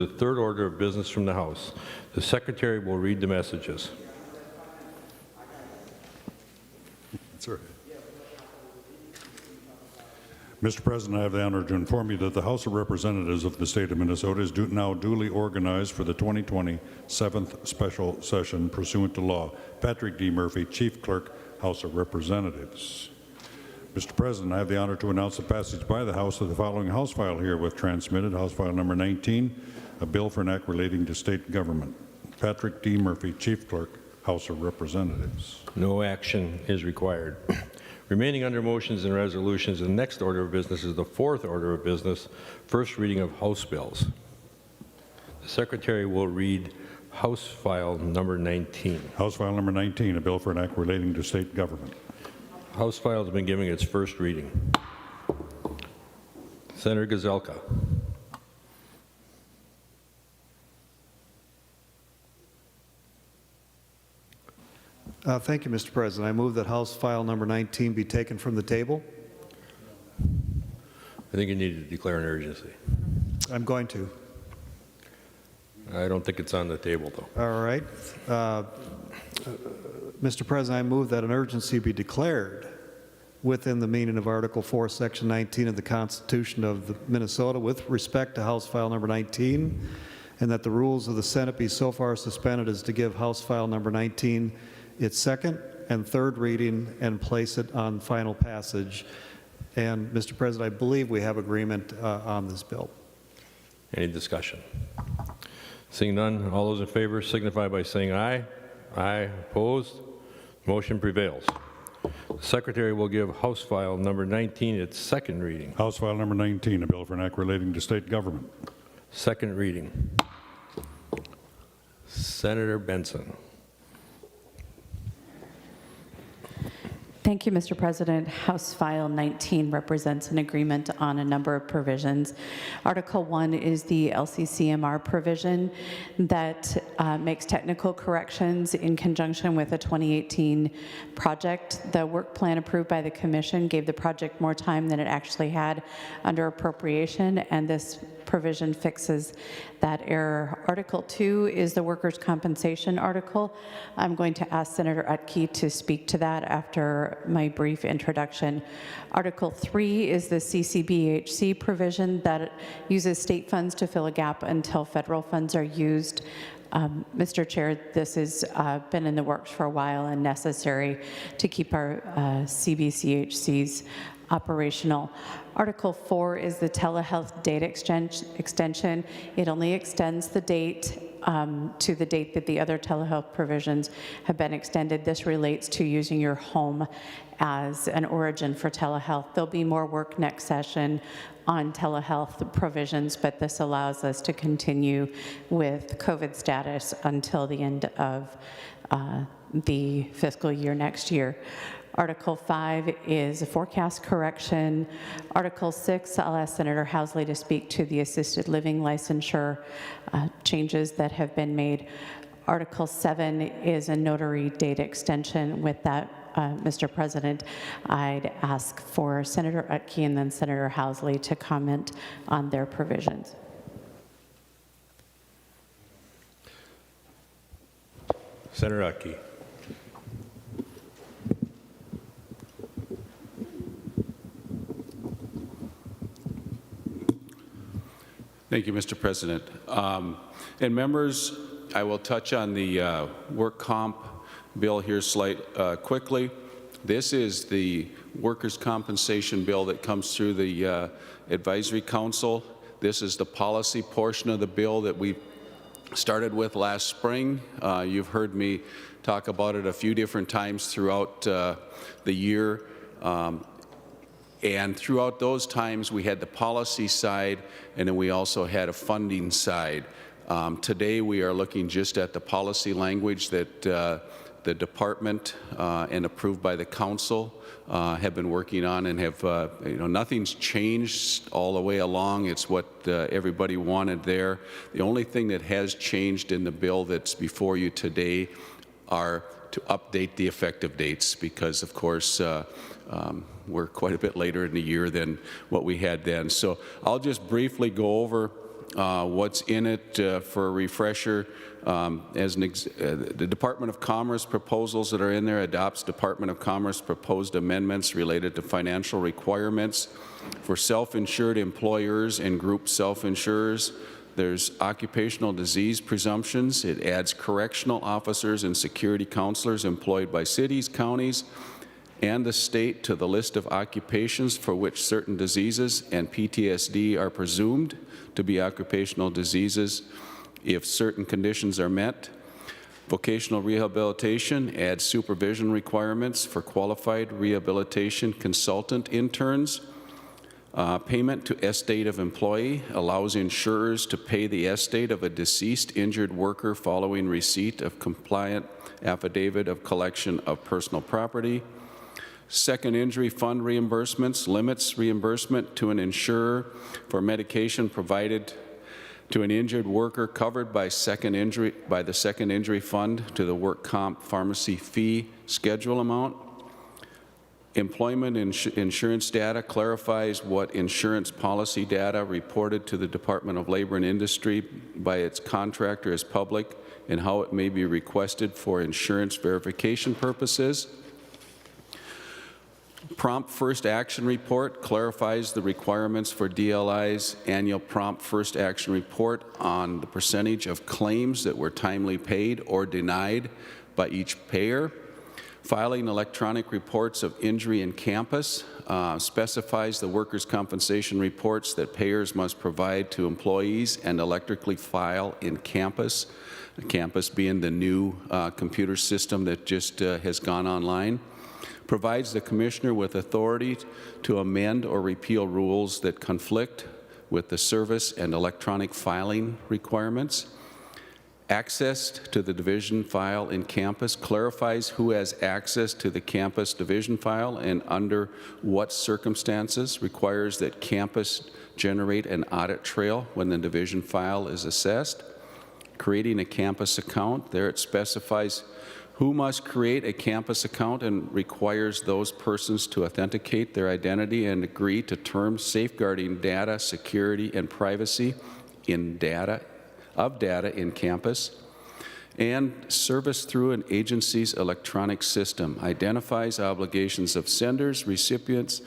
The third order of business from the House. The Secretary will read the messages. Sir. Mr. President, I have the honor to inform you that the House of Representatives of the State of Minnesota is now duly organized for the 2020 7th Special Session pursuant to law. Patrick D. Murphy, Chief Clerk, House of Representatives. Mr. President, I have the honor to announce the passage by the House of the following House file herewith transmitted, House File Number 19, a bill for an act relating to state government. Patrick D. Murphy, Chief Clerk, House of Representatives. No action is required. Remaining under motions and resolutions, the next order of business is the fourth order of business, first reading of House bills. The Secretary will read House File Number 19. House File Number 19, a bill for an act relating to state government. House file has been given its first reading. Senator Gazelka. Thank you, Mr. President. I move that House File Number 19 be taken from the table. I think you need to declare an urgency. I'm going to. I don't think it's on the table, though. All right. Mr. President, I move that an urgency be declared within the meaning of Article 4, Section 19 of the Constitution of Minnesota with respect to House File Number 19, and that the rules of the Senate be so far suspended as to give House File Number 19 its second and third reading and place it on final passage. And, Mr. President, I believe we have agreement on this bill. Any discussion? Seeing none, all those in favor signify by saying aye. Aye. Opposed? Motion prevails. The Secretary will give House File Number 19 its second reading. House File Number 19, a bill for an act relating to state government. Second reading. Senator Benson. Thank you, Mr. President. House File 19 represents an agreement on a number of provisions. Article 1 is the LCCMR provision that makes technical corrections in conjunction with a 2018 project. The work plan approved by the Commission gave the project more time than it actually had under appropriation, and this provision fixes that error. Article 2 is the workers' compensation article. I'm going to ask Senator Utke to speak to that after my brief introduction. Article 3 is the CCBHC provision that uses state funds to fill a gap until federal funds are used. Mr. Chair, this has been in the works for a while and necessary to keep our CBCHCs operational. Article 4 is the telehealth data extension. It only extends the date to the date that the other telehealth provisions have been extended. This relates to using your home as an origin for telehealth. There'll be more work next session on telehealth provisions, but this allows us to continue with COVID status until the end of the fiscal year next year. Article 5 is a forecast correction. Article 6, I'll ask Senator Housley to speak to the assisted living licensure changes that have been made. Article 7 is a notary data extension. With that, Mr. President, I'd ask for Senator Utke and then Senator Housley to comment on their provisions. Senator Utke. Thank you, Mr. President. And members, I will touch on the work comp bill here quickly. This is the workers' compensation bill that comes through the Advisory Council. This is the policy portion of the bill that we started with last spring. You've heard me talk about it a few different times throughout the year. And throughout those times, we had the policy side, and then we also had a funding side. Today, we are looking just at the policy language that the department and approved by the council have been working on, and have, nothing's changed all the way along. It's what everybody wanted there. The only thing that has changed in the bill that's before you today are to update the effective dates, because of course we're quite a bit later in the year than what we had then. So I'll just briefly go over what's in it for a refresher. The Department of Commerce proposals that are in there adopts Department of Commerce proposed amendments related to financial requirements for self-insured employers and group self-insurers. There's occupational disease presumptions. It adds correctional officers and security counselors employed by cities, counties, and the state to the list of occupations for which certain diseases and PTSD are presumed to be occupational diseases if certain conditions are met. Vocational rehabilitation adds supervision requirements for qualified rehabilitation consultant interns. Payment to estate of employee allows insurers to pay the estate of a deceased injured worker following receipt of compliant affidavit of collection of personal property. Second injury fund reimbursements limits reimbursement to an insurer for medication provided to an injured worker covered by the second injury fund to the work comp pharmacy fee schedule amount. Employment insurance data clarifies what insurance policy data reported to the Department of Labor and Industry by its contractor is public and how it may be requested for insurance verification purposes. Prompt First Action Report clarifies the requirements for DLI's annual Prompt First Action Report on the percentage of claims that were timely paid or denied by each payer. Filing electronic reports of injury in campus specifies the workers' compensation reports that payers must provide to employees and electrically file in campus, campus being the new computer system that just has gone online. Provides the Commissioner with authority to amend or repeal rules that conflict with the service and electronic filing requirements. Access to the division file in campus clarifies who has access to the campus division file and under what circumstances. Requires that campus generate an audit trail when the division file is assessed. Creating a campus account, there it specifies who must create a campus account and requires those persons to authenticate their identity and agree to terms safeguarding data security and privacy in data in campus. And service through an agency's electronic system identifies obligations of senders, recipients,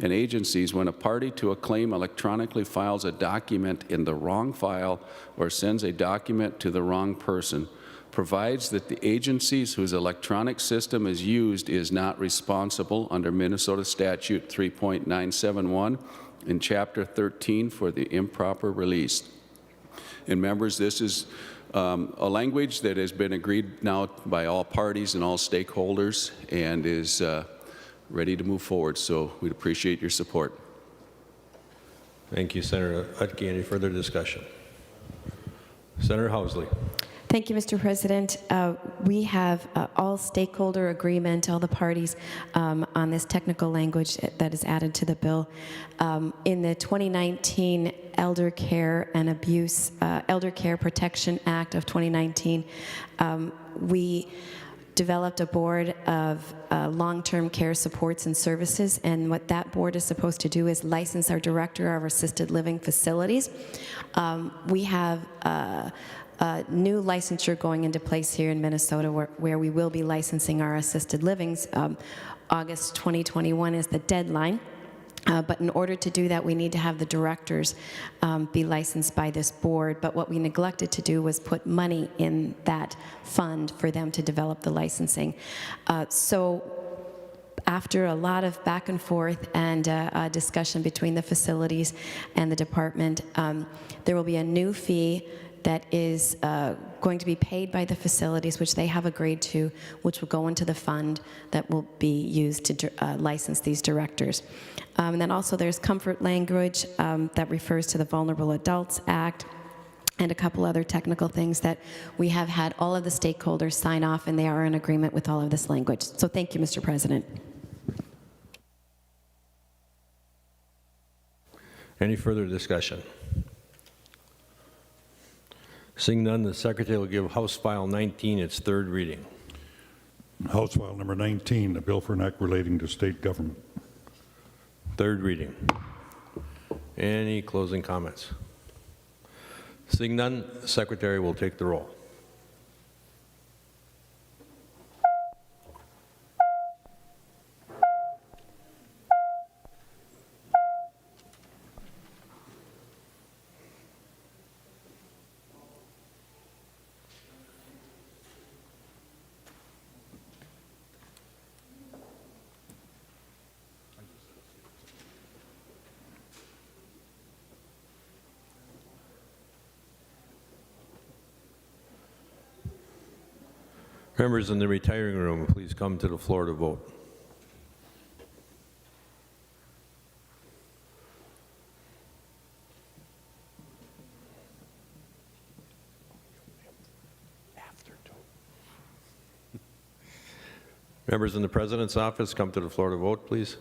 and agencies when a party to a claim electronically files a document in the wrong file or sends a document to the wrong person. Provides that the agencies whose electronic system is used is not responsible under Minnesota Statute 3.971 in Chapter 13 for the improper release. And members, this is a language that has been agreed now by all parties and all stakeholders and is ready to move forward. So we'd appreciate your support. Thank you, Senator Utke. Any further discussion? Senator Housley. Thank you, Mr. President. We have all stakeholder agreement, all the parties on this technical language that is added to the bill. In the 2019 Elder Care and Abuse, Elder Care Protection Act of 2019, we developed a board of long-term care supports and services, and what that board is supposed to do is license our director of assisted living facilities. We have new licensure going into place here in Minnesota where we will be licensing our assisted livings. August 2021 is the deadline. But in order to do that, we need to have the directors be licensed by this board. But what we neglected to do was put money in that fund for them to develop the licensing. So after a lot of back and forth and discussion between the facilities and the department, there will be a new fee that is going to be paid by the facilities, which they have agreed to, which will go into the fund that will be used to license these directors. And then also there's comfort language that refers to the Vulnerable Adults Act and a couple other technical things that we have had all of the stakeholders sign off, and they are in agreement with all of this language. So thank you, Mr. President. Any further discussion? Seeing none, the Secretary will give House File 19 its third reading. House File Number 19, a bill for an act relating to state government. Third reading. Any closing comments? Seeing none, the Secretary will take the roll. Members in the retiring room, please come to the floor to vote. Members in the President's office, come to the floor to vote, please.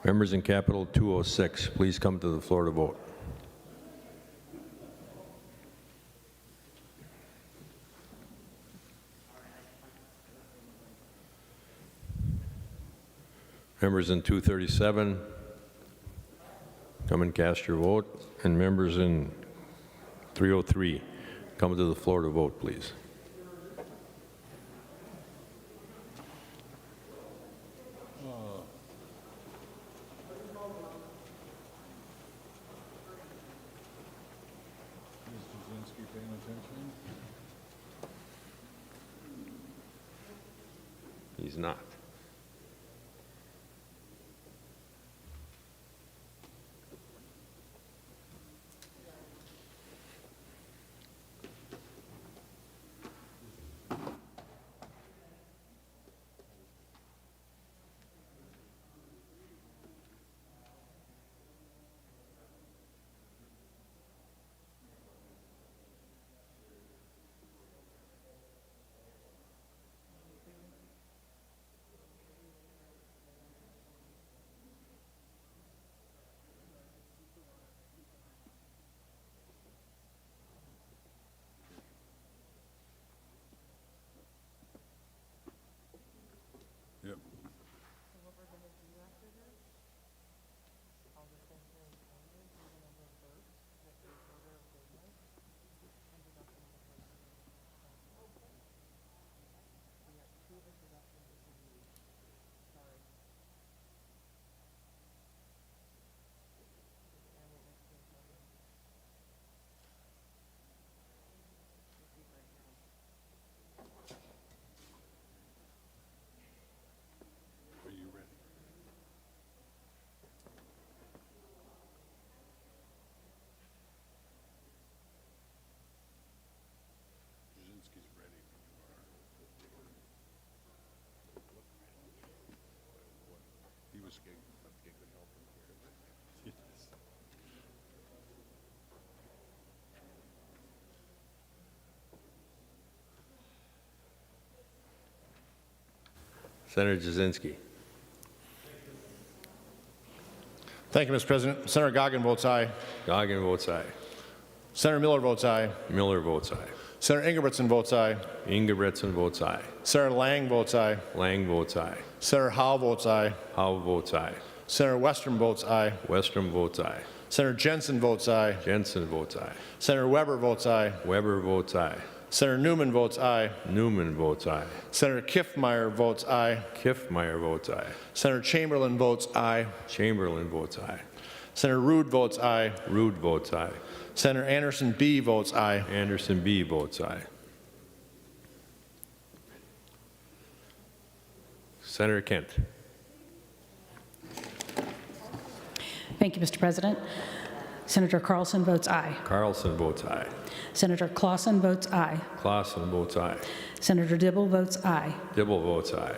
Members in Capitol 206, please come to the floor to vote. Members in 237, come and cast your vote. And members in 303, come to the floor to vote, please. He's not. Yep. Are you ready? Jasinski's ready when you are. He was getting good help from here. Senator Jasinski. Thank you, Mr. President. Senator Goggin votes aye. Goggin votes aye. Senator Miller votes aye. Miller votes aye. Senator Ingebrigtsen votes aye. Ingebrigtsen votes aye. Senator Lang votes aye. Lang votes aye. Senator Howe votes aye. Howe votes aye. Senator Westrom votes aye. Westrom votes aye. Senator Jensen votes aye. Jensen votes aye. Senator Weber votes aye. Weber votes aye. Senator Newman votes aye. Newman votes aye. Senator Kiffmeyer votes aye. Kiffmeyer votes aye. Senator Chamberlain votes aye. Chamberlain votes aye. Senator Rude votes aye. Rude votes aye. Senator Anderson B votes aye. Anderson B votes aye. Senator Kent. Thank you, Mr. President. Senator Carlson votes aye. Carlson votes aye. Senator Clausen votes aye. Clausen votes aye. Senator Dibble votes aye. Dibble votes aye.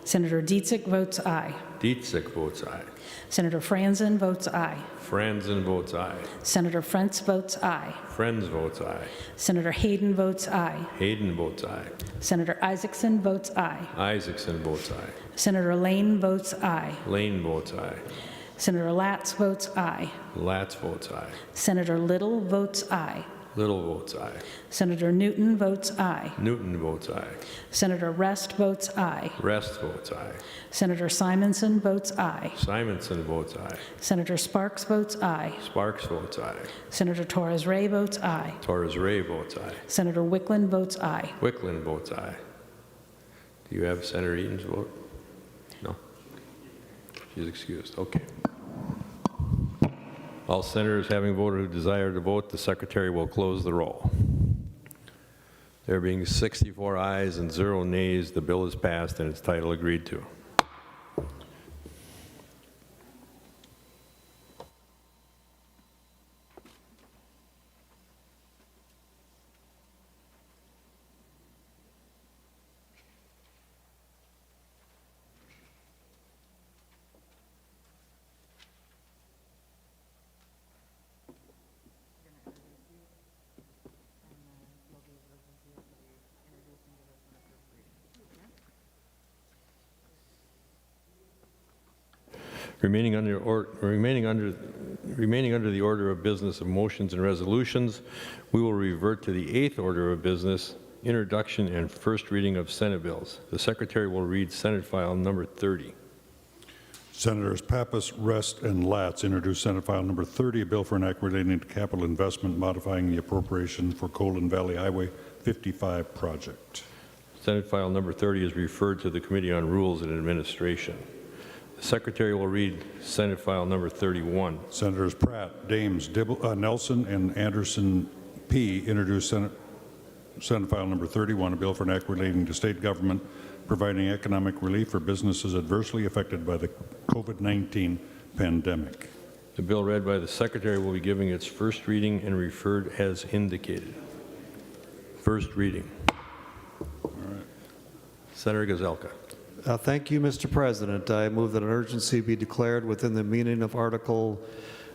Senator Dietzick votes aye. Dietzick votes aye. Senator Franzen votes aye. Franzen votes aye. Senator Frentz votes aye. Friends votes aye. Senator Hayden votes aye. Hayden votes aye. Senator Isaacson votes aye. Isaacson votes aye. Senator Lane votes aye. Lane votes aye. Senator Latz votes aye. Latz votes aye. Senator Little votes aye. Little votes aye. Senator Newton votes aye. Newton votes aye. Senator Rest votes aye. Rest votes aye. Senator Simonson votes aye. Simonson votes aye. Senator Sparks votes aye. Sparks votes aye. Senator Torres Ray votes aye. Torres Ray votes aye. Senator Wickland votes aye. Wickland votes aye. Do you have Senator Eaton's vote? No? She's excused. Okay. All senators having voted who desire to vote, the secretary will close the roll. There being 64 ayes and 0 nays, the bill is passed and its title agreed to. Remaining under the order of business of motions and resolutions, we will revert to the 8th order of business, introduction and first reading of Senate bills. The secretary will read Senate file number 30. Senators Pappas, Rest, and Latz introduce Senate File Number 30, a bill for an act relating to capital investment modifying the appropriation for Colon Valley Highway 55 project. Senate file number 30 is referred to the Committee on Rules and Administration. The secretary will read Senate file number 31. Senators Pratt, Dames, Nelson, and Anderson P. introduce Senate File Number 31, a bill for an act relating to state government providing economic relief for businesses adversely affected by the COVID-19 pandemic. The bill read by the secretary will be giving its first reading and referred as indicated. First reading. All right. Senator Gazelka. Thank you, Mr. President. I move that an urgency be declared within the meaning of Article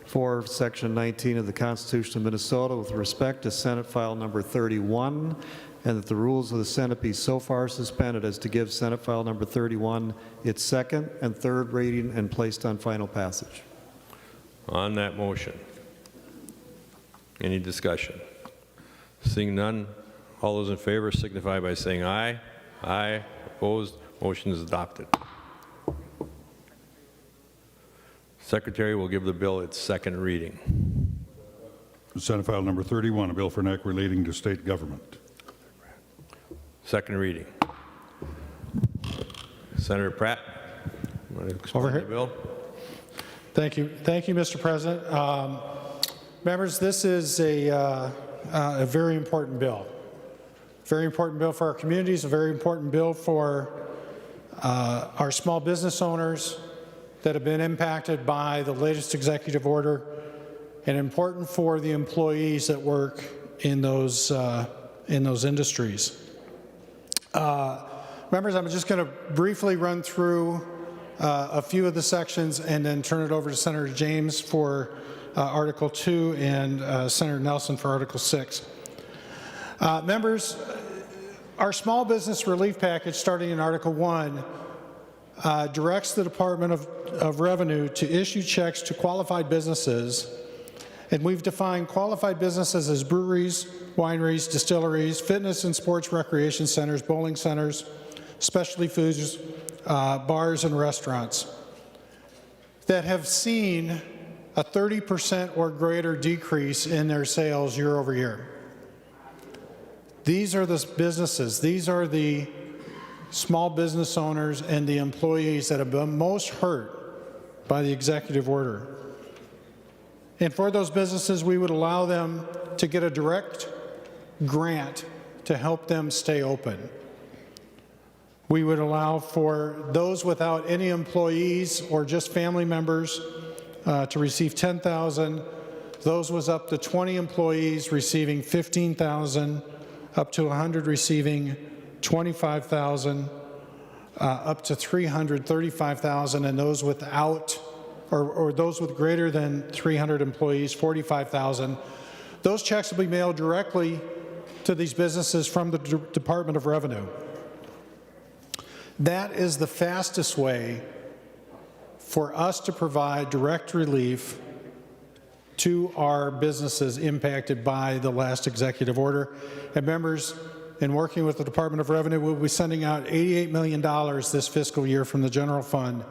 4, Section 19 of the Constitution of Minnesota with respect to Senate File Number 31, and that the rules of the Senate be so far suspended as to give Senate File Number 31 its second and third reading and placed on final passage. On that motion, any discussion? Seeing none, all those in favor signify by saying aye. Aye. Opposed? Motion is adopted. Secretary will give the bill its second reading. Senate File Number 31, a bill for an act relating to state government. Second reading. Senator Pratt, want to explain Over here. the bill? Thank you, Mr. President. Members, this is a very important bill. Very important bill for our communities, a very important bill for our small business owners that have been impacted by the latest executive order, and important for the employees that work in those industries. Members, I'm just going to briefly run through a few of the sections and then turn it over to Senator James for Article 2 and Senator Nelson for Article 6. Members, our small business relief package starting in Article 1 directs the Department of Revenue to issue checks to qualified businesses, and we've defined qualified businesses as breweries, wineries, distilleries, fitness and sports recreation centers, bowling centers, specialty foods, bars and restaurants that have seen a 30% or greater decrease in their sales year over year. These are the businesses, these are the small business owners and the employees that have been most hurt by the executive order. And for those businesses, we would allow them to get a direct grant to help them stay open. We would allow for those without any employees or just family members to receive $10,000. Those with up to 20 employees receiving $15,000, up to 100 receiving $25,000, up to 335,000, and those without or those with greater than 300 employees, 45,000. Those checks will be mailed directly to these businesses from the Department of Revenue. That is the fastest way for us to provide direct relief to our businesses impacted by the last executive order. And members, in working with the Department of Revenue, we'll be sending out $88 million this fiscal year from the general fund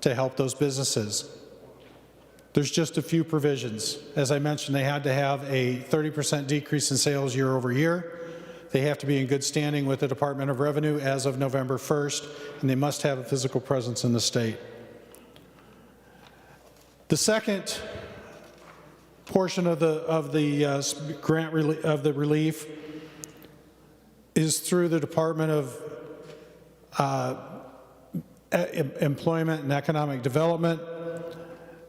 to help those businesses. There's just a few provisions. As I mentioned, they had to have a 30% decrease in sales year over year. They have to be in good standing with the Department of Revenue as of November 1st, and they must have a physical presence in the state. The second portion of the grant of the relief is through the Department of Employment and Economic Development,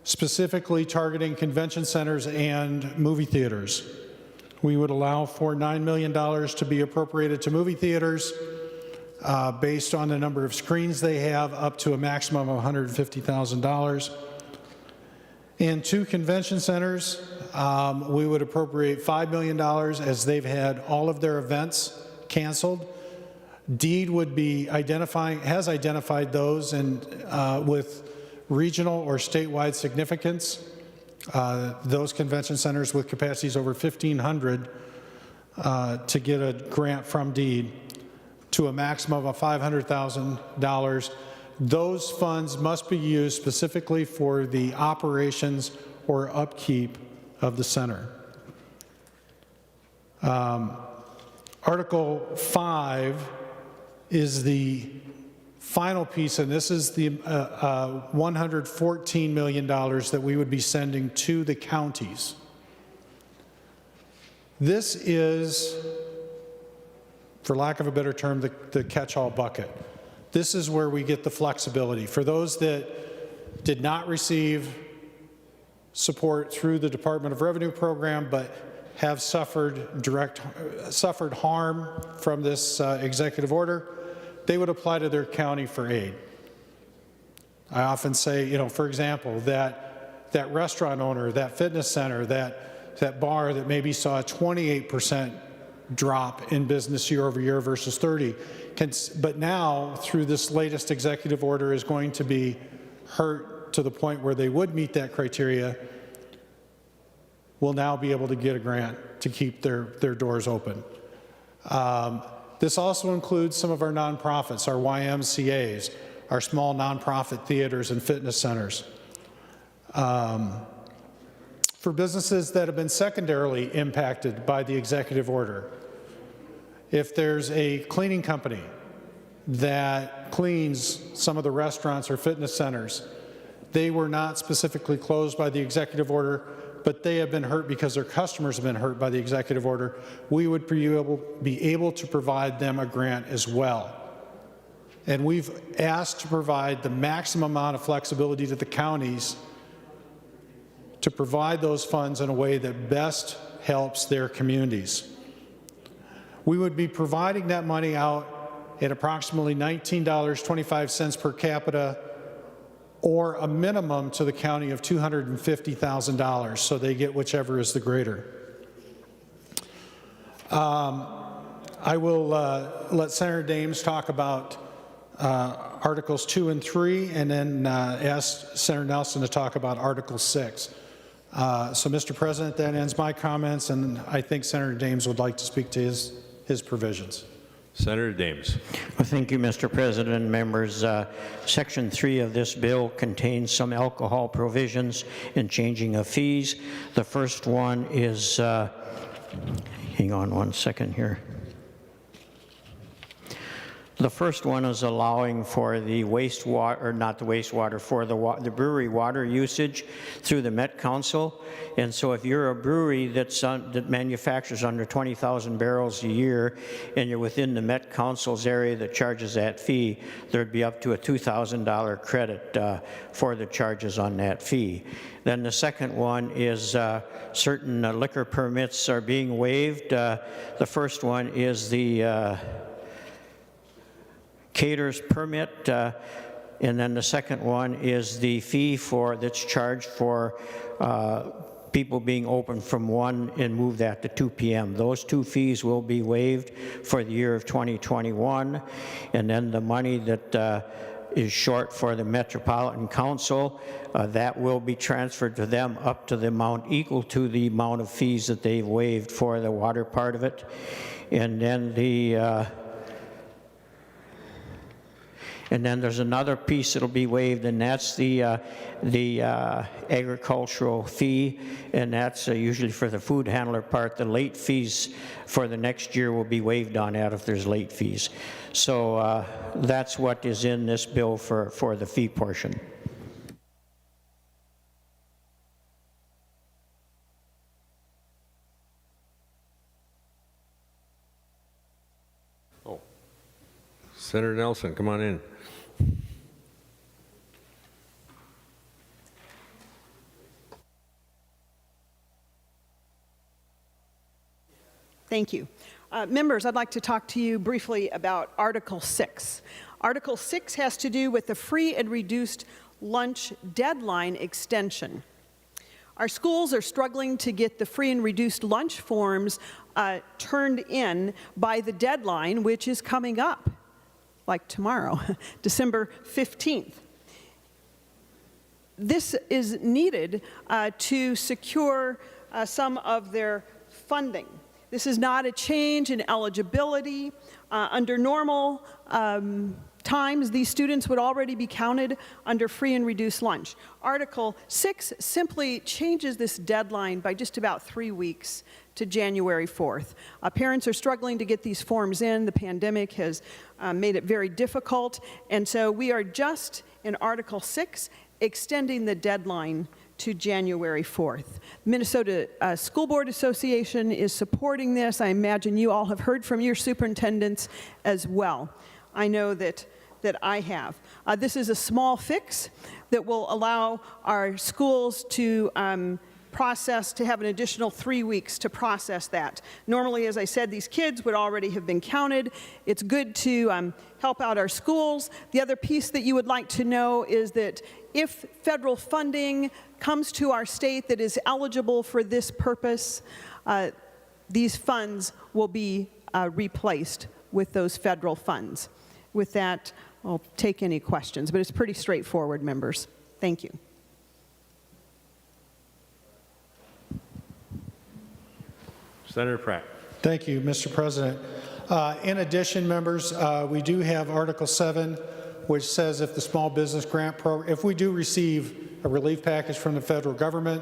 specifically targeting convention centers and movie theaters. We would allow for $9 million to be appropriated to movie theaters based on the number of screens they have, up to a maximum of $150,000. And to convention centers, we would appropriate $5 million as they've had all of their events canceled. DEED would be has identified those and with regional or statewide significance. Those convention centers with capacities over 1,500 to get a grant from DEED to a maximum of $500,000. Those funds must be used specifically for the operations or upkeep of the center. Article 5 is the final piece, and this is the $114 million that we would be sending to the counties. This is, for lack of a better term, the catch-all bucket. This is where we get the flexibility. For those that did not receive support through the Department of Revenue program, but have suffered harm from this executive order, they would apply to their county for aid. I often say, for example, that restaurant owner, that fitness center, that bar that maybe saw a 28% drop in business year over year versus 30, but now through this latest executive order is going to be hurt to the point where they would meet that criteria, will now be able to get a grant to keep their doors open. This also includes some of our nonprofits, our YMCAs, our small nonprofit theaters and fitness centers. For businesses that have been secondarily impacted by the executive order, if there's a cleaning company that cleans some of the restaurants or fitness centers, they were not specifically closed by the executive order, but they have been hurt because their customers have been hurt by the executive order, we would be able to provide them a grant as well. And we've asked to provide the maximum amount of flexibility to the counties to provide those funds in a way that best helps their communities. We would be providing that money out at approximately $19.25 per capita, or a minimum to the county of $250,000, so they get whichever is the greater. I will let Senator Dames talk about Articles 2 and 3, and then ask Senator Nelson to talk about Article 6. So, Mr. President, that ends my comments, and I think Senator Dames would like to speak to his provisions. Senator Dames. Well, thank you, Mr. President and members. Section 3 of this bill contains some alcohol provisions and changing of fees. The first one is, hang on one second here. The first one is allowing for the wastewater, or not the wastewater, for the brewery water usage through the Met Council. And so if you're a brewery that manufactures under 20,000 barrels a year and you're within the Met Council's area that charges that fee, there'd be up to a $2,000 credit for the charges on that fee. Then the second one is certain liquor permits are being waived. The first one is the caterer's permit, and then the second one is the fee that's charged for people being open from 1 and move that to 2 p.m. Those two fees will be waived for the year of 2021, and then the money that is short for the Metropolitan Council. That will be transferred to them up to the amount equal to the amount of fees that they've waived for the water part of it. And then there's another piece that'll be waived, and that's the agricultural fee, and that's usually for the food handler part. The late fees for the next year will be waived on that if there's late fees. So that's what is in this bill for the fee portion. Oh, Senator Nelson, come on in. Thank you. Members, I'd like to talk to you briefly about Article 6. Article 6 has to do with the free and reduced lunch deadline extension. Our schools are struggling to get the free and reduced lunch forms turned in by the deadline, which is coming up, like tomorrow, December 15th. This is needed to secure some of their funding. This is not a change in eligibility. Under normal times, these students would already be counted under free and reduced lunch. Article 6 simply changes this deadline by just about 3 weeks to January 4th. Parents are struggling to get these forms in. The pandemic has made it very difficult, and so we are just in Article 6 extending the deadline to January 4th. Minnesota School Board Association is supporting this. I imagine you all have heard from your superintendents as well. I know that I have. This is a small fix that will allow our schools to have an additional 3 weeks to process that. Normally, as I said, these kids would already have been counted. It's good to help out our schools. The other piece that you would like to know is that if federal funding comes to our state that is eligible for this purpose, these funds will be replaced with those federal funds. With that, I'll take any questions, but it's pretty straightforward, members. Thank you. Senator Pratt. Thank you, Mr. President. In addition, members, we do have Article 7, which says if the small business grant program, if we do receive a relief package from the federal government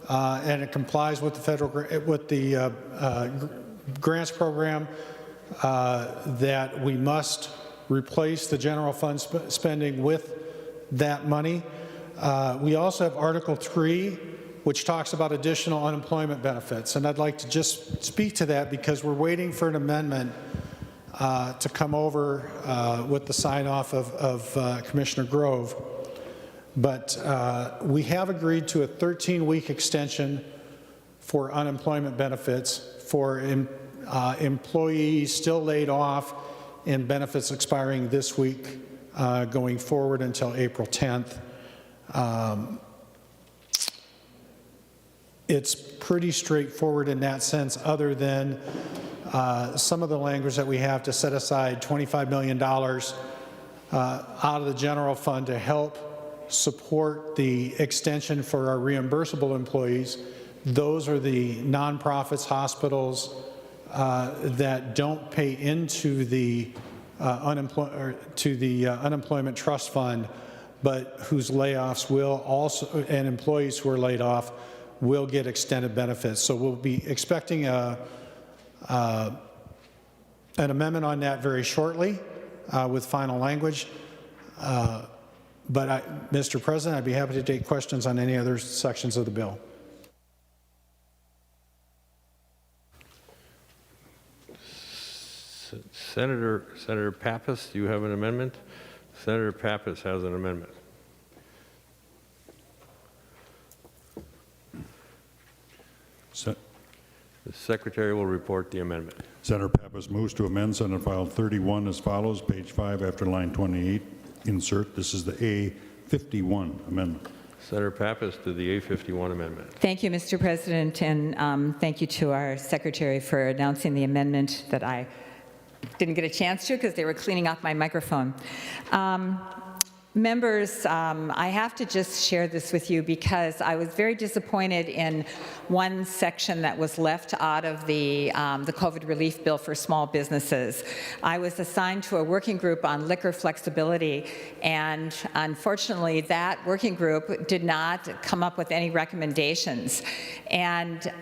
and it complies with the grants program, that we must replace the general fund spending with that money. We also have Article 3, which talks about additional unemployment benefits. And I'd like to just speak to that because we're waiting for an amendment to come over with the sign-off of Commissioner Grove. But we have agreed to a 13-week extension for unemployment benefits for employees still laid off and benefits expiring this week going forward until April 10th. It's pretty straightforward in that sense, other than some of the language that we have to set aside $25 million out of the general fund to help support the extension for our reimbursable employees. Those are the nonprofits, hospitals that don't pay into the unemployment trust fund, but whose layoffs will also, and employees who are laid off will get extended benefits. So we'll be expecting an amendment on that very shortly with final language. But Mr. President, I'd be happy to take questions on any other sections of the bill. Senator Pappas, do you have an amendment? Senator Pappas has an amendment. The Secretary will report the amendment. Senator Pappas moves to amend Senate File 31 as follows, page 5 after line 28, insert. This is the A51 amendment. Senator Pappas to the A51 amendment. Thank you, Mr. President, and thank you to our Secretary for announcing the amendment that I didn't get a chance to because they were cleaning off my microphone. Members, I have to just share this with you because I was very disappointed in one section that was left out of the COVID relief bill for small businesses. I was assigned to a working group on liquor flexibility, and unfortunately that working group did not come up with any recommendations. And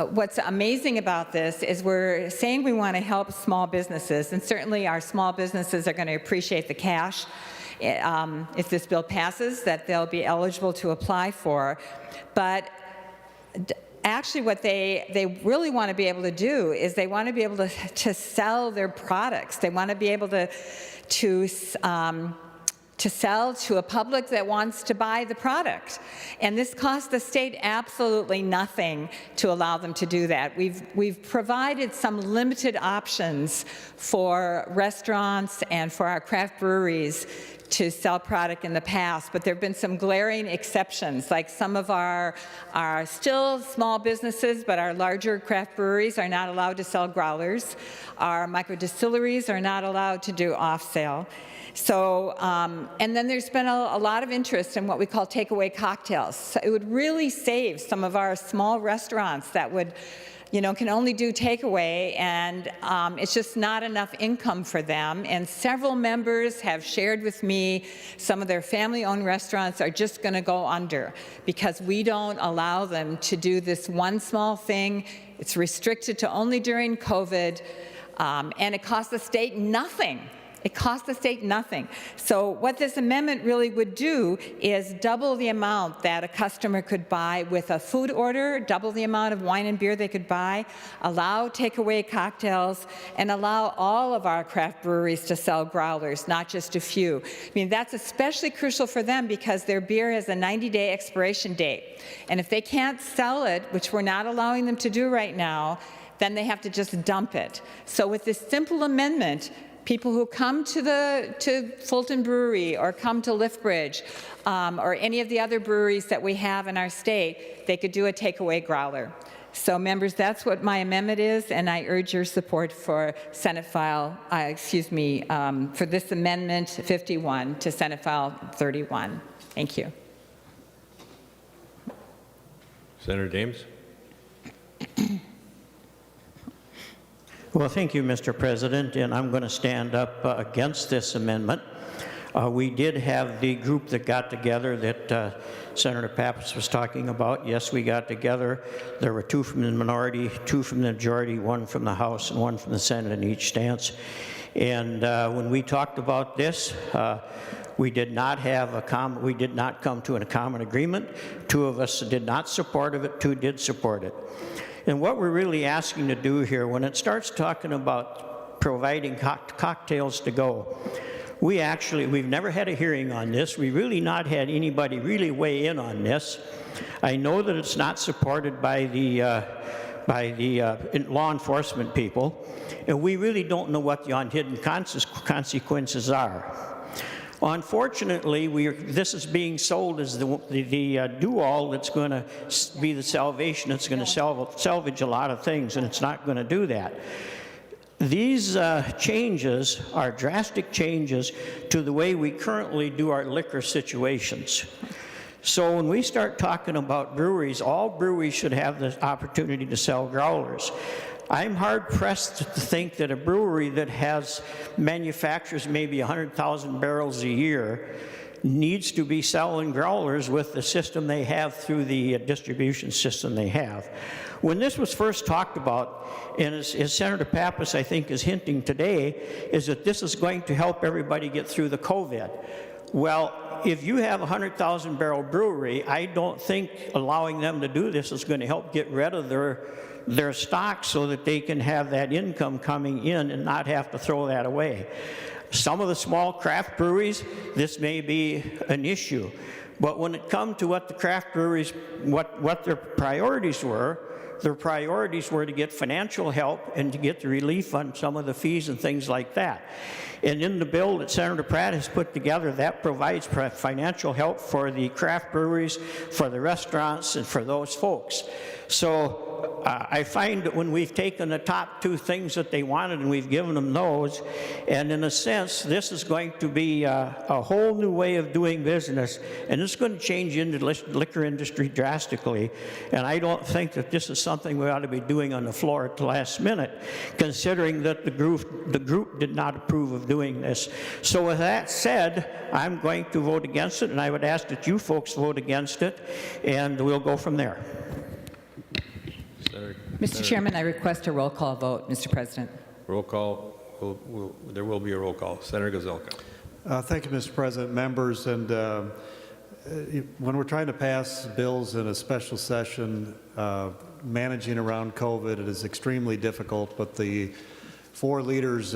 what's amazing about this is we're saying we want to help small businesses, and certainly our small businesses are going to appreciate the cash if this bill passes that they'll be eligible to apply for. But actually what they really want to be able to do is they want to be able to sell their products. They want to be able to sell to a public that wants to buy the product. And this costs the state absolutely nothing to allow them to do that. We've provided some limited options for restaurants and for our craft breweries to sell product in the past, but there have been some glaring exceptions, like some of our still small businesses, but our larger craft breweries are not allowed to sell growlers. Our micro distilleries are not allowed to do off-sale. So, and then there's been a lot of interest in what we call takeaway cocktails. So it would really save some of our small restaurants that would, can only do takeaway, and it's just not enough income for them. And several members have shared with me some of their family-owned restaurants are just going to go under because we don't allow them to do this one small thing. It's restricted to only during COVID, and it costs the state nothing. It costs the state nothing. So what this amendment really would do is double the amount that a customer could buy with a food order, double the amount of wine and beer they could buy, allow takeaway cocktails, and allow all of our craft breweries to sell growlers, not just a few. I mean, that's especially crucial for them because their beer has a 90-day expiration date. And if they can't sell it, which we're not allowing them to do right now, then they have to just dump it. So with this simple amendment, people who come to Fulton Brewery or come to Lithbridge or any of the other breweries that we have in our state, they could do a takeaway growler. So members, that's what my amendment is, and I urge your support for Senate File, for this amendment 51 to Senate File 31. Thank you. Senator Dames. Well, thank you, Mr. President, and I'm going to stand up against this amendment. We did have the group that got together that Senator Pappas was talking about. Yes, we got together. There were 2 from the minority, 2 from the majority, 1 from the House, and 1 from the Senate in each stance. And when we talked about this, we did not come to a common agreement. 2 of us did not support it, 2 did support it. And what we're really asking to do here, when it starts talking about providing cocktails to go, we've never had a hearing on this. We've really not had anybody really weigh in on this. I know that it's not supported by the law enforcement people, and we really don't know what the unhidden consequences are. Unfortunately, this is being sold as the do-all that's going to be the salvation. It's going to salvage a lot of things, and it's not going to do that. These changes are drastic changes to the way we currently do our liquor situations. So when we start talking about breweries, all breweries should have the opportunity to sell growlers. I'm hard-pressed to think that a brewery that manufactures maybe 100,000 barrels a year needs to be selling growlers with the system they have through the distribution system they have. When this was first talked about, and as Senator Pappas, I think, is hinting today, is that this is going to help everybody get through the COVID. Well, if you have a 100,000 barrel brewery, I don't think allowing them to do this is going to help get rid of their stock so that they can have that income coming in and not have to throw that away. Some of the small craft breweries, this may be an issue, but when it comes to what the craft breweries, what their priorities were to get financial help and to get the relief on some of the fees and things like that. And in the bill that Senator Pratt has put together, that provides financial help for the craft breweries, for the restaurants, and for those folks. So I find that when we've taken the top two things that they wanted and we've given them those, and in a sense, this is going to be a whole new way of doing business, and it's going to change the liquor industry drastically. And I don't think that this is something we ought to be doing on the floor at the last minute, considering that the group did not approve of doing this. So with that said, I'm going to vote against it, and I would ask that you folks vote against it, and we'll go from there. Mr. Chairman, I request a roll call vote, Mr. President. Roll call. There will be a roll call. Senator Gazelka. Thank you, Mr. President, members. And when we're trying to pass bills in a special session, managing around COVID, it is extremely difficult. But the four leaders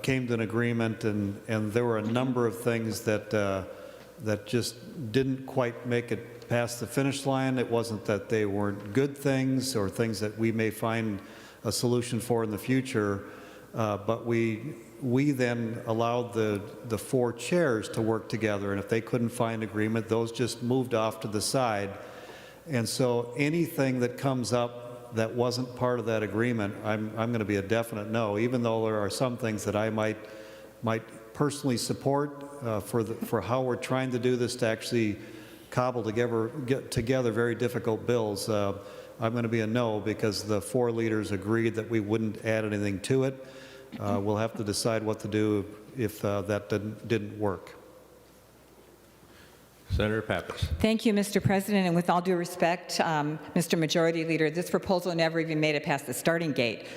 came to an agreement, and there were a number of things that just didn't quite make it past the finish line. It wasn't that they weren't good things or things that we may find a solution for in the future, but we then allowed the four chairs to work together, and if they couldn't find agreement, those just moved off to the side. And so anything that comes up that wasn't part of that agreement, I'm going to be a definite no, even though there are some things that I might personally support for how we're trying to do this to actually cobble together very difficult bills. I'm going to be a no because the four leaders agreed that we wouldn't add anything to it. We'll have to decide what to do if that didn't work. Senator Pappas. Thank you, Mr. President, and with all due respect, Mr. Majority Leader, this proposal never even made it past the starting gate,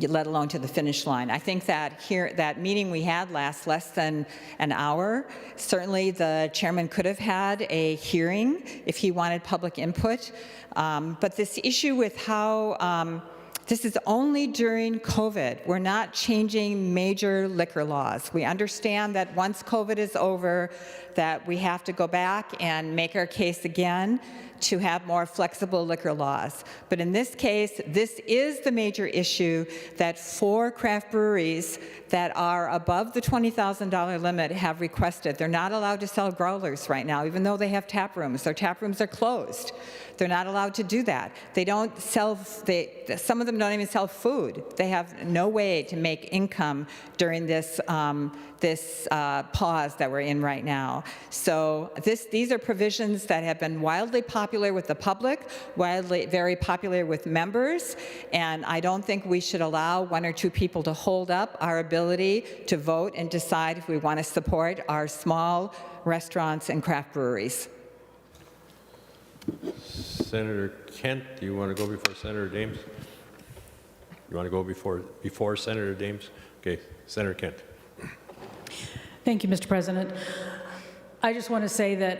let alone to the finish line. I think that that meeting we had last less than an hour. Certainly the chairman could have had a hearing if he wanted public input, but this issue with how this is only during COVID. We're not changing major liquor laws. We understand that once COVID is over, that we have to go back and make our case again to have more flexible liquor laws. But in this case, this is the major issue that 4 craft breweries that are above the $20,000 limit have requested. They're not allowed to sell growlers right now, even though they have tap rooms. Their tap rooms are closed. They're not allowed to do that. They don't sell, some of them don't even sell food. They have no way to make income during this pause that we're in right now. So these are provisions that have been wildly popular with the public, very popular with members, and I don't think we should allow 1 or 2 people to hold up our ability to vote and decide if we want to support our small restaurants and craft breweries. Senator Kent, do you want to go before Senator Dames? You want to go before Senator Dames? Okay, Senator Kent. Thank you, Mr. President. I just want to say that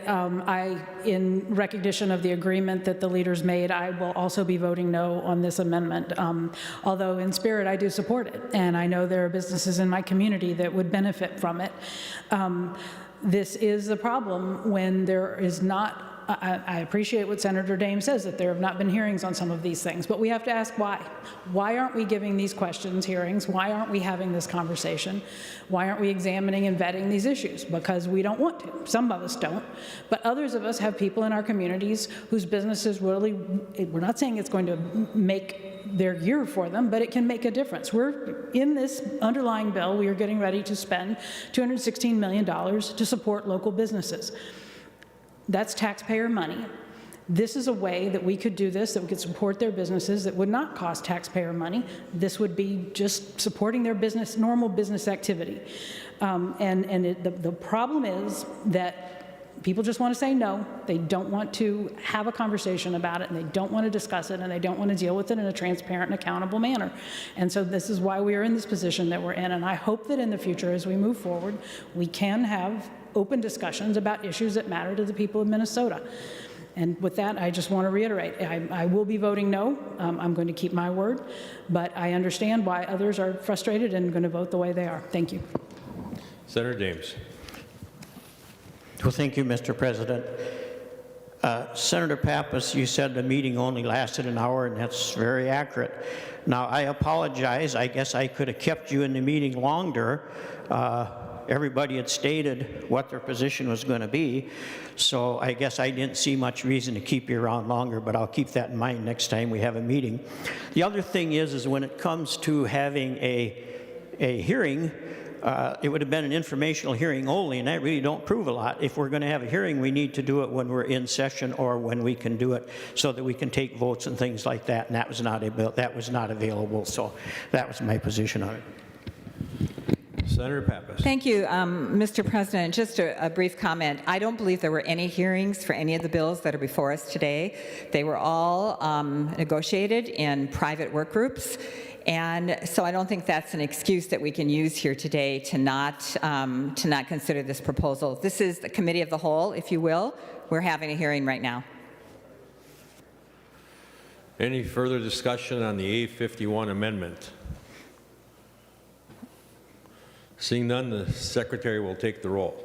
in recognition of the agreement that the leaders made, I will also be voting no on this amendment. Although in spirit, I do support it, and I know there are businesses in my community that would benefit from it. This is the problem when there is not. I appreciate what Senator Dames says, that there have not been hearings on some of these things, but we have to ask why. Why aren't we giving these questions hearings? Why aren't we having this conversation? Why aren't we examining and vetting these issues? Because we don't want to. Some of us don't, but others of us have people in our communities whose businesses really, we're not saying it's going to make their year for them, but it can make a difference. We're in this underlying bill, we are getting ready to spend $216 million to support local businesses. That's taxpayer money. This is a way that we could do this, that we could support their businesses that would not cost taxpayer money. This would be just supporting their business, normal business activity. The problem is that people just want to say no. They don't want to have a conversation about it, and they don't want to discuss it, and they don't want to deal with it in a transparent and accountable manner. And so this is why we are in this position that we're in, and I hope that in the future, as we move forward, we can have open discussions about issues that matter to the people of Minnesota. And with that, I just want to reiterate, I will be voting no. I'm going to keep my word, but I understand why others are frustrated and going to vote the way they are. Thank you. Senator Dames. Well, thank you, Mr. President. Senator Pappas, you said the meeting only lasted an hour, and that's very accurate. Now, I apologize. I guess I could have kept you in the meeting longer, everybody had stated what their position was going to be. So I guess I didn't see much reason to keep you around longer, but I'll keep that in mind next time we have a meeting. The other thing is when it comes to having a hearing, it would have been an informational hearing only, and that really don't prove a lot. If we're going to have a hearing, we need to do it when we're in session or when we can do it so that we can take votes and things like that, and that was not available, so that was my position on it. Senator Pappas. Thank you, Mr. President. Just a brief comment. I don't believe there were any hearings for any of the bills that are before us today. They were all negotiated in private work groups. And so I don't think that's an excuse that we can use here today to not consider this proposal. This is the committee of the whole, if you will. We're having a hearing right now. Any further discussion on the A51 amendment? Seeing none, the secretary will take the roll.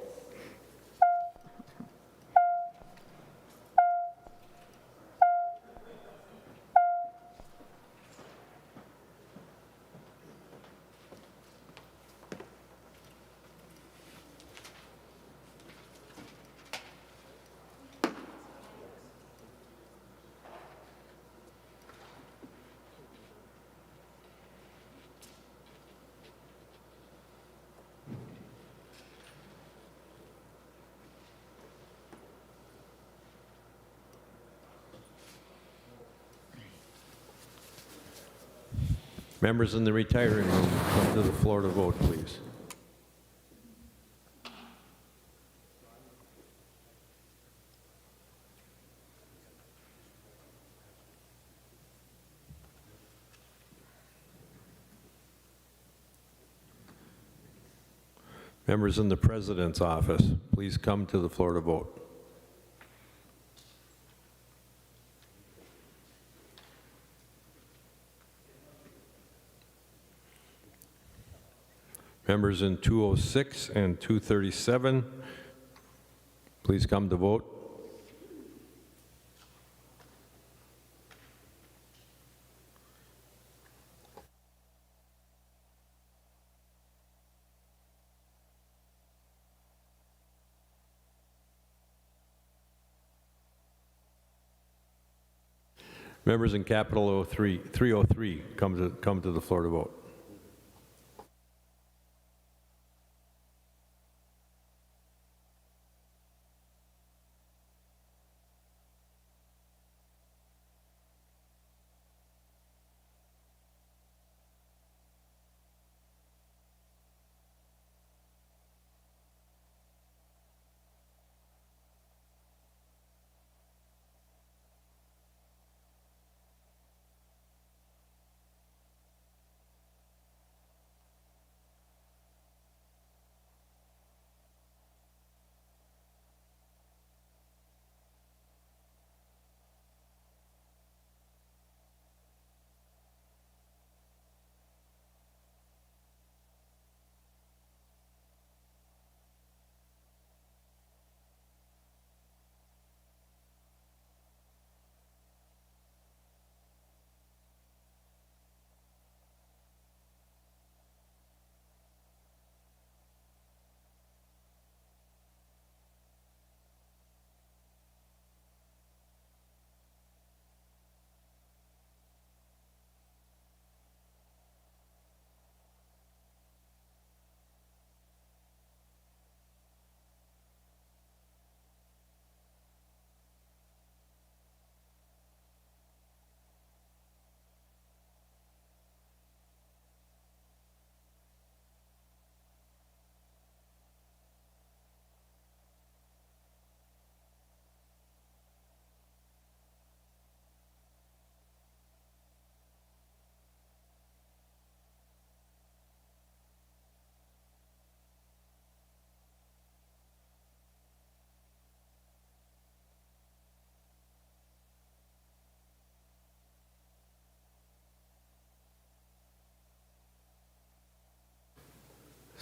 Members in the retiring room, come to the floor to vote, please. Members in the President's office, please come to the floor to vote. Members in 206 and 237, please come to vote. Members in Capital 303, come to the floor to vote.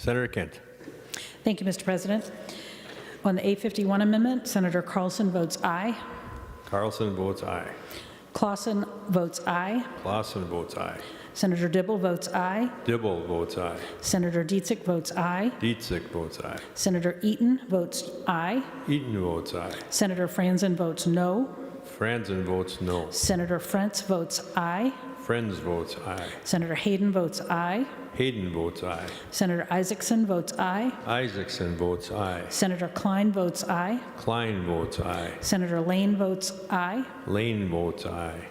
Senator Kent. Thank you, Mr. President. On the A51 amendment, Senator Carlson votes aye. Carlson votes aye. Clausen votes aye. Clausen votes aye. Senator Dibble votes aye. Dibble votes aye. Senator Dietzick votes aye. Dietzick votes aye. Senator Eaton votes aye. Eaton votes aye. Senator Franzen votes no. Franzen votes no. Senator Frantz votes aye. Friends votes aye. Senator Hayden votes aye. Hayden votes aye. Senator Isaacson votes aye. Isaacson votes aye. Senator Klein votes aye. Klein votes aye. Senator Lane votes aye. Lane votes aye.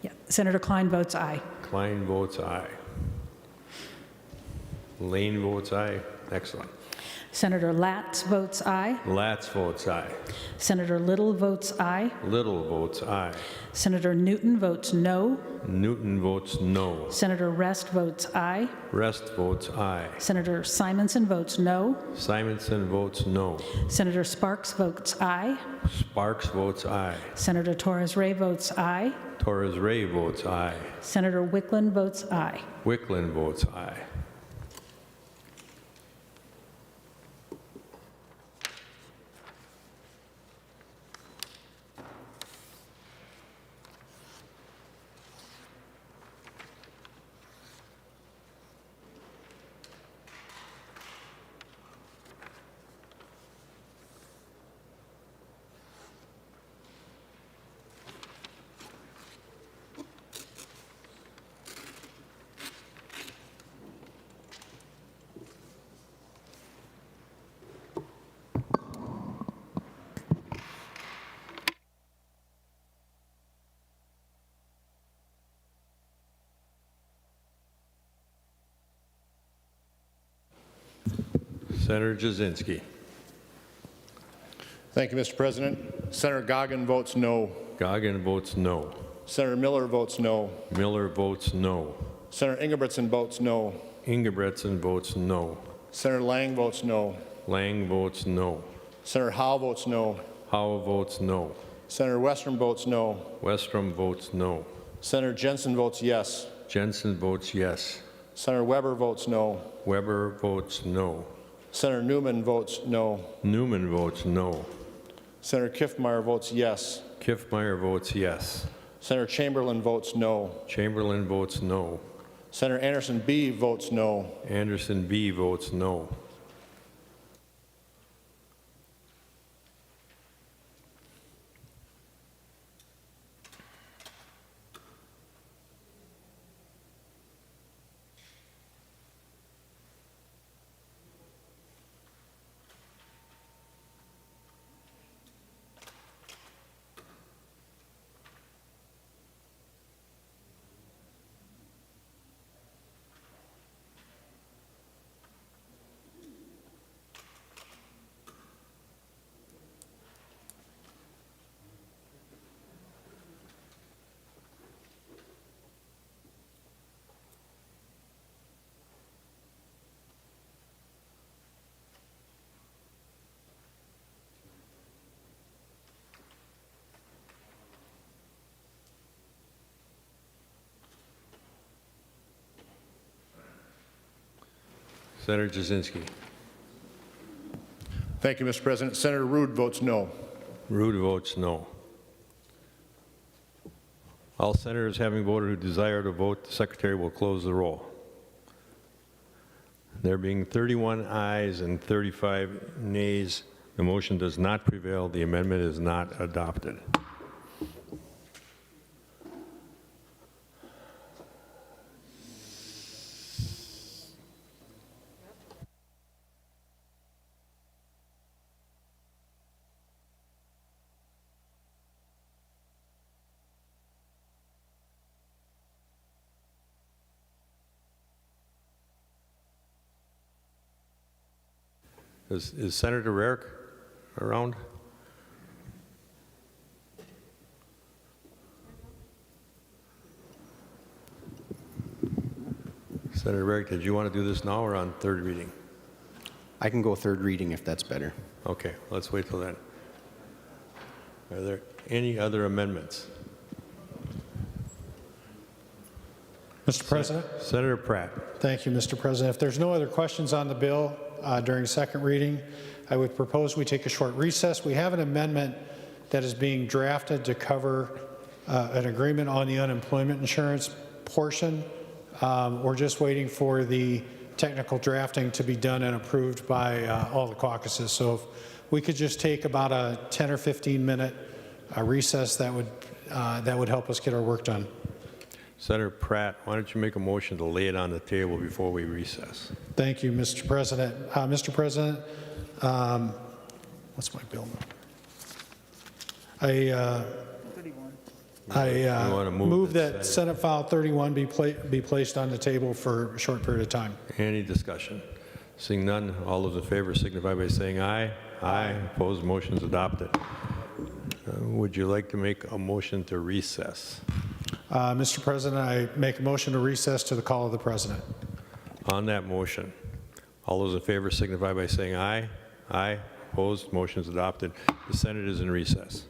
Yeah. Senator Klein votes aye. Klein votes aye. Lane votes aye. Excellent. Senator Latz votes aye. Latz votes aye. Senator Little votes aye. Little votes aye. Senator Newton votes no. Newton votes no. Senator Rest votes aye. Rest votes aye. Senator Simonson votes no. Simonson votes no. Senator Sparks votes aye. Sparks votes aye. Senator Torres Ray votes aye. Torres Ray votes aye. Senator Wickland votes aye. Wickland votes aye. Senator Jasinski. Thank you, Mr. President. Senator Goggin votes no. Goggin votes no. Senator Miller votes no. Miller votes no. Senator Ingebretson votes no. Ingebretson votes no. Senator Lang votes no. Lang votes no. Senator Howe votes no. Howe votes no. Senator Westrom votes no. Westrom votes no. Senator Jensen votes yes. Jensen votes yes. Senator Weber votes no. Weber votes no. Senator Newman votes no. Newman votes no. Senator Kiffmeyer votes yes. Kiffmeyer votes yes. Senator Chamberlain votes no. Chamberlain votes no. Senator Anderson B votes no. Anderson B votes no. Senator Jasinski. Thank you, Mr. President. Senator Rude votes no. Rude votes no. All senators having voted who desire to vote, the secretary will close the roll. There being 31 ayes and 35 nays, the motion does not prevail. The amendment is not adopted. Is Senator Rarick around? Senator Rarick, did you want to do this now or on third reading? I can go third reading if that's better. Okay, let's wait till then. Are there any other amendments? Mr. President? Senator Pratt. Thank you, Mr. President. If there's no other questions on the bill during second reading, I would propose we take a short recess. We have an amendment that is being drafted to cover an agreement on the unemployment insurance portion. We're just waiting for the technical drafting to be done and approved by all the caucuses. So if we could just take about a 10 or 15 minute recess, that would help us get our work done. Senator Pratt, why don't you make a motion to lay it on the table before we recess? Thank you, Mr. President. Mr. President, what's my bill number? I wanna move that that Senate File 31 be placed on the table for a short period of time. Any discussion? Seeing none, all those in favor signify by saying aye. Aye. Opposed, motion is adopted. Would you like to make a motion to recess? Mr. President, I make a motion to recess to the call of the President. On that motion, all those in favor signify by saying aye. Aye. Opposed, motion is adopted. The Senate is in recess.